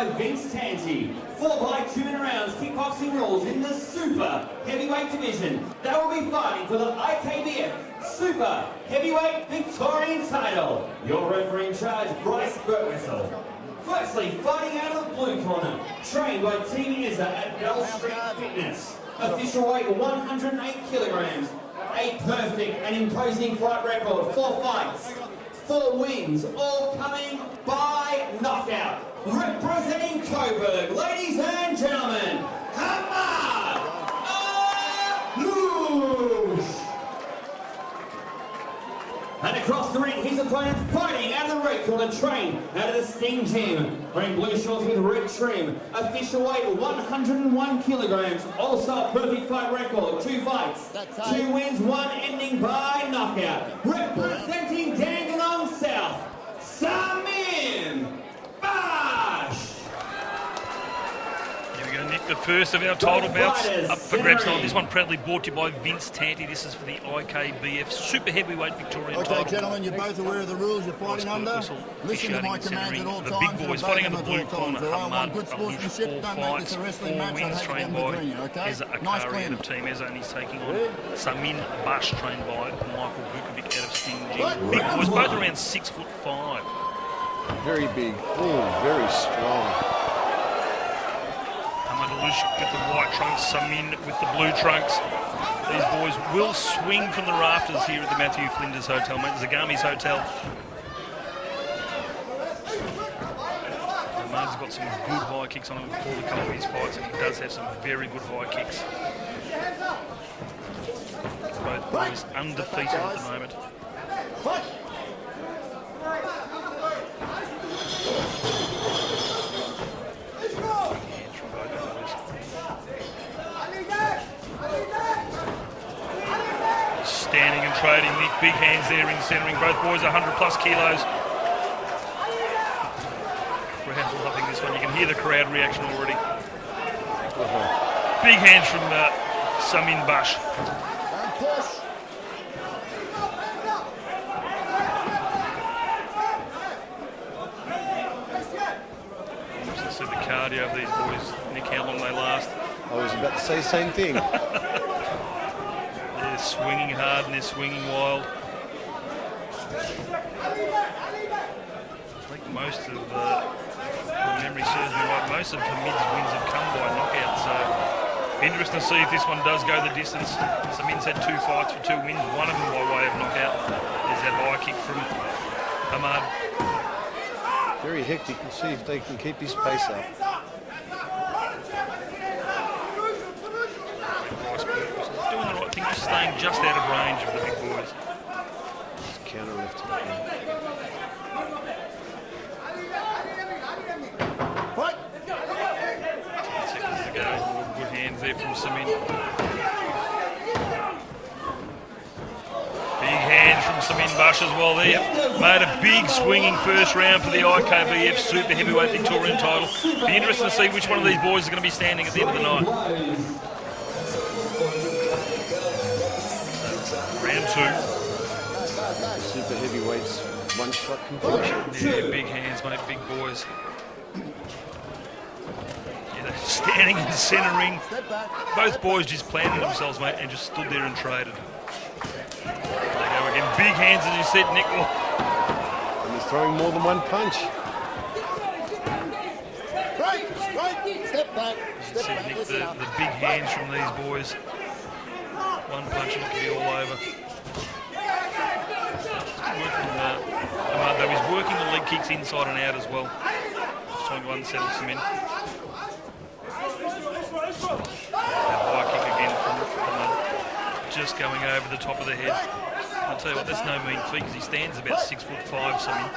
by Vince Tanti. 4 by 2-minute rounds, kickboxing rules in the super heavyweight division. They will be fighting for the IKBF Super Heavyweight Victorian title. Your referee in charge, Bryce Burtwessel. Firstly, fighting out of the blue corner, trained by Team Izza at Bell Street Fitness. Official weight 108 kilograms. A perfect and imposing fight record. 4 fights, 4 wins, all coming by knockout. Representing Coburg, ladies and gentlemen, Hamad! Allouch! And across the ring, his opponent fighting out of the red corner, trained out of the Sting Gym. Wearing blue shorts with red trim. Official weight 101 kilograms. Also a perfect fight record. 2 fights, 2 wins, 1 ending by knockout. Representing Dandenong South, Samim, Bakhsh. Nick, the first of our title bouts up for grabs tonight. This one proudly brought to you by Vince Tanti. This is for the IKBF Super Heavyweight Victorian title. Okay, gentlemen, you're both aware of the rules you're fighting under. Listen to my commands at all times. The big boys fighting on the blue corner. Hamad, good sportsmanship. Don't make this a wrestling match. 4 wins, trained by Ezza Akari out of Team Ezza, and he's taking on Samim Bakhsh, trained by Michael Vukovic out of Sting Gym. Big boys, both around 6'5". Very big, very strong. Allouch with the white trunks, Samim with the blue trunks. These boys will swing from the rafters here at the Matthew Flinders Hotel, mate. Zagami's Hotel. Hamad's got some good high kicks on him before the couple of his fights, and he does have some very good high kicks. Both boys undefeated at the moment. Standing and trading, Nick. Big hands there in centering. Both boys 100 plus kilos. Crowd loving this one. You can hear the crowd reaction already. Big hands from Samim Bakhsh. Just see the cardio of these boys, Nick, how long they last. I was about to say the same thing. They're swinging hard and they're swinging wild. I think most of, my memory serves me right, most of Hamid's wins have come by knockout, so interesting to see if this one does go the distance. Samim's had 2 fights for 2 wins, one of them by way of knockout. There's that high kick from Hamad. Very hectic. We'll see if they can keep his pace up. Doing the right thing, just staying just out of range of the big boys. Just counter left hook. 10 seconds to go. Good hands there from Samim. Big hands from Samim Bakhsh as well there. Made a big swinging first round for the IKBF Super Heavyweight Victorian title. Be interesting to see which one of these boys is going to be standing at the end of the night. Round 2. Super heavyweights, one-shot completion. Yeah, big hands, mate, big boys. Yeah, they're standing in the centre ring. Both boys just planted themselves, mate, and just stood there and traded. There they go again. Big hands, as you said, Nick. And he's throwing more than one punch. Step back. As I said, Nick, the big hands from these boys. One punch and it could be all over. Hamad, though, he's working the leg kicks inside and out as well. Just trying to unsettle some in. That high kick again from Hamad, just going over the top of the head. I'll tell you what, that's no mean feat because he stands about 6'5", something.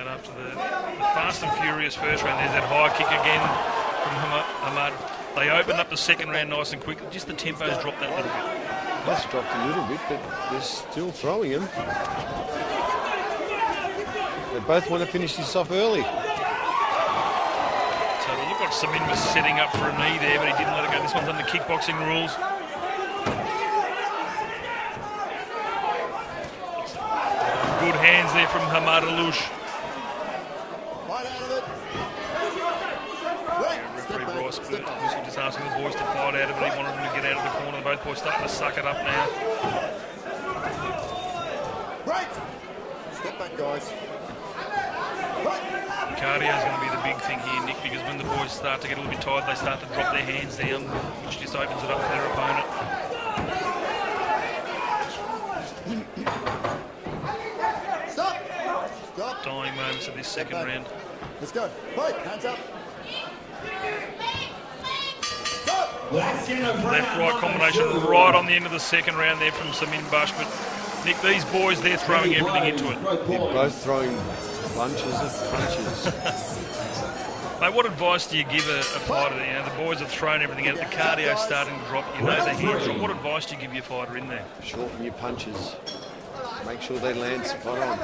After the fast and furious first round, there's that high kick again from Hamad. They opened up the second round nice and quick. Just the tempo's dropped that little bit. That's dropped a little bit, but they're still throwing him. They both want to finish this off early. So it looked like Samim was setting up for a knee there, but he didn't let it go. This one's under kickboxing rules. there from Hamad Allouch. Fight out of it. Referee Bryce Burt just asking the boys to fight out of it. He wanted them to get out of the corner. Both boys starting to suck it up now. Right. Step back, guys. Cardio is going to be the big thing here, Nick, because when the boys start to get a little bit tired, they start to drop their hands down, which just opens it up for their opponent. Stop. Stop. Dying moments of this second round. Let's go. Fight. Hands up. Last in of Left-right round combination number 2. right on the end of the second round there from Samim Bakhsh, but Nick, these boys, they're throwing everything into it. They're both throwing bunches of punches. Mate, what advice do you give a fighter? You know, the boys have thrown everything out. The cardio's starting to drop. You know, the hands drop. What advice do you give your fighter in there? Shorten your punches. Make sure they land spot on.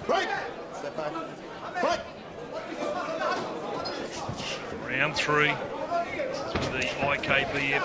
Break. Step back. Fight. Round 3. This is for the IKBF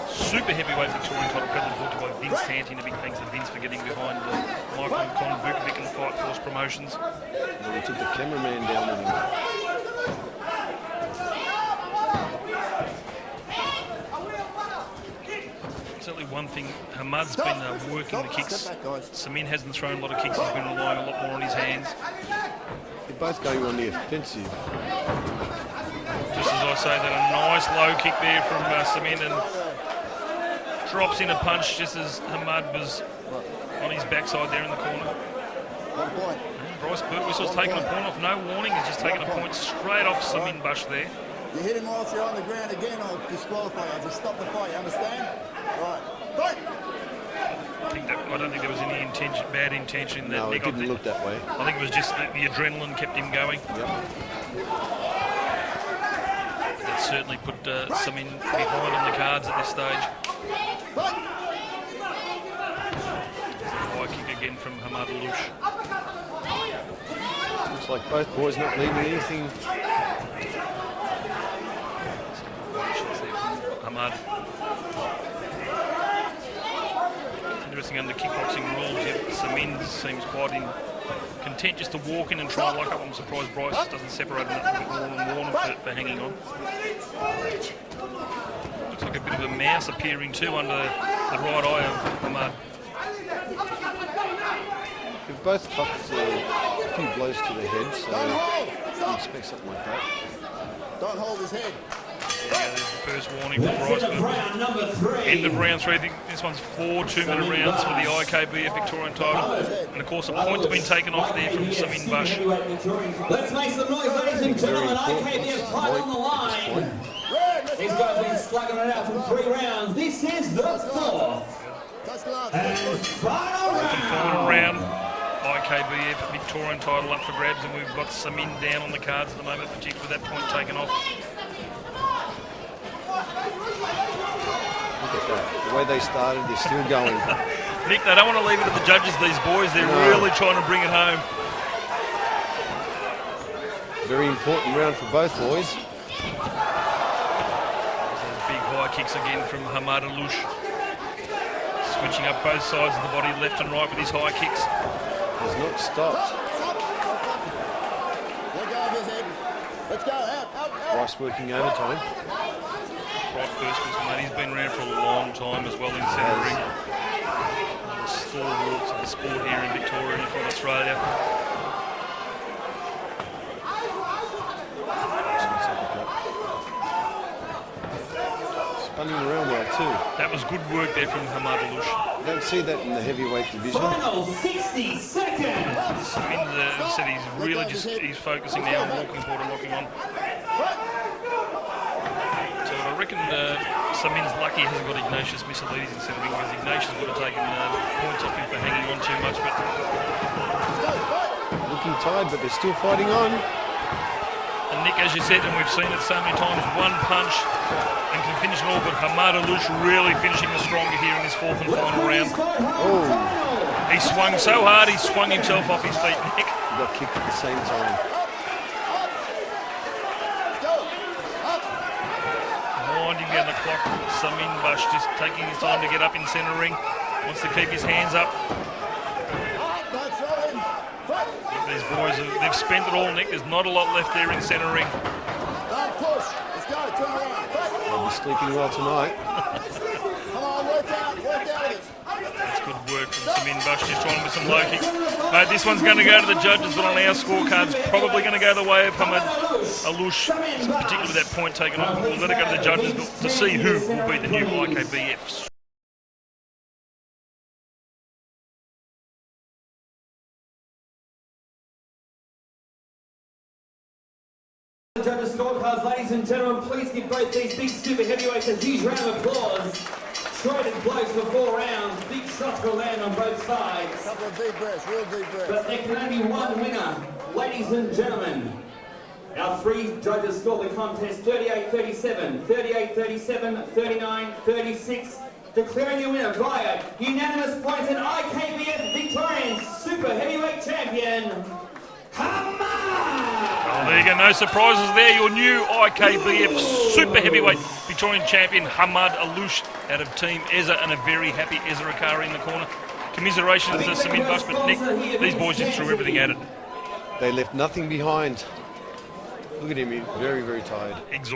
Super Heavyweight Victorian title, presently brought to you by Vince Santini. Big thanks to Vince for getting behind Michael and Con Vukovic and Fight Force Promotions. And we took the cameraman down with him. Certainly one thing, Hamad's been working the kicks. Samim hasn't thrown a lot of kicks, he's been relying a lot more on his hands. They're both going on the offensive. Just as I say that, a nice low kick there from Samim, and drops in a punch just as Hamad was on his backside there in the corner. 1 point. And Bryce Burt whistle's taking a point off, no warning, he's just taking a point straight off Samim Bakhsh there. You hit him whilst you're on the ground again, I'll disqualify you. I'll just stop the fight, you understand? Right. Fight! I don't think there was any bad intention in that. No, Nick. it didn't look that way. I think it was just that the adrenaline kept him going. Yep. It certainly put Samim behind on the cards at this stage. High kick again from Hamad Allouch. Looks like both boys not leaving anything. Hamad. It's interesting under kickboxing rules. Yet Samim seems quite content just to walk in and try and lock up. I'm surprised Bryce doesn't separate him a bit more and warn him for hanging on. Looks like a bit of a mouse appearing too under the right eye of Hamad. They've both popped a few blows to the head, so you expect something like that. Don't hold his head. Yeah, there's the first warning from Bryce. Round number 3. End of round 3. I think this one's 4 2-minute rounds for the IKBF Victorian title. And of course, a point's been taken off there from Samim Bakhsh. Let's make some noise, ladies and gentlemen. IKBF title on the line. These guys have been slugging it out from 3 rounds. This is the 4th and final Final round. round. IKBF Victorian title up for grabs, and we've got Samim down on the cards at the moment, particularly with that point taken off. Look at that. The way they started, they're still going. Nick, they don't want to leave it to the judges, these boys. They're really trying to bring it home. Very important round for both boys. Big high kicks again from Hamad Allouch. Switching up both sides of the body, left and right with his high kicks. Has not stopped. Let go of his head. Let's go. Out. Bryce working overtime. Right first was mate. He's been around for a long time as well in centre ring. One of the stalwarts of the sport here in Victoria and from Australia. Spinning around well too. That was good work there from Hamad Allouch. Don't see that in the heavyweight division. Final 60 seconds. Samim said he's really he's focusing now on walking forward and locking on. So I reckon Samim's lucky he hasn't got Ignatius Missilidis in centre ring, because Ignatius would have taken points off him for hanging on too much. But Looking tired, but they're still fighting on. and Nick, as you said, and we've seen it so many times, one punch and can finish it all, but Hamad Allouch really finishing the stronger here in this 4th and final round. Oh, He swung so hard, he swung himself off his feet, Nick. he got kicked at the same time. Winding down the clock, Samim Bakhsh just taking his time to get up in centre ring. Wants to keep his hands up. fight him. Fight. These boys, they've spent it all, Nick. There's not a lot left there in centre ring. Don't push. Let's go. Turn around. Fight. They'll be sleeping well tonight. Come on, work out with it. That's good work from Samim. Bakhsh just trying with some low kicks. This one's going to go to the judges, but on our scorecards, probably going to go the way of Hamad. Allouch, particularly with that point taken off. We'll let it go to the judges to see who will be the new IKBF. Judges' scorecards, ladies and gentlemen, please give both these big super heavyweights a huge round of applause. Traded blows for 4 rounds, big shots will land on both sides. Couple of deep breaths, real deep breaths. But there can only be one winner, ladies and gentlemen. Our 3 judges scored the contest 38-37, 38-37, 39-36, declaring the winner via unanimous points and IKBF Victorian Super Heavyweight Champion, Hamad! Well, there you go, no surprises there. Your new IKBF Super Heavyweight Victorian Champion, Hamad Allouch, out of Team Ezra, and a very happy Ezra Akari in the corner. Commiserations to Samim Bakhsh, but Nick, these boys just threw everything at it. They left nothing behind. Look at him, he's very, very tired. Exhausted.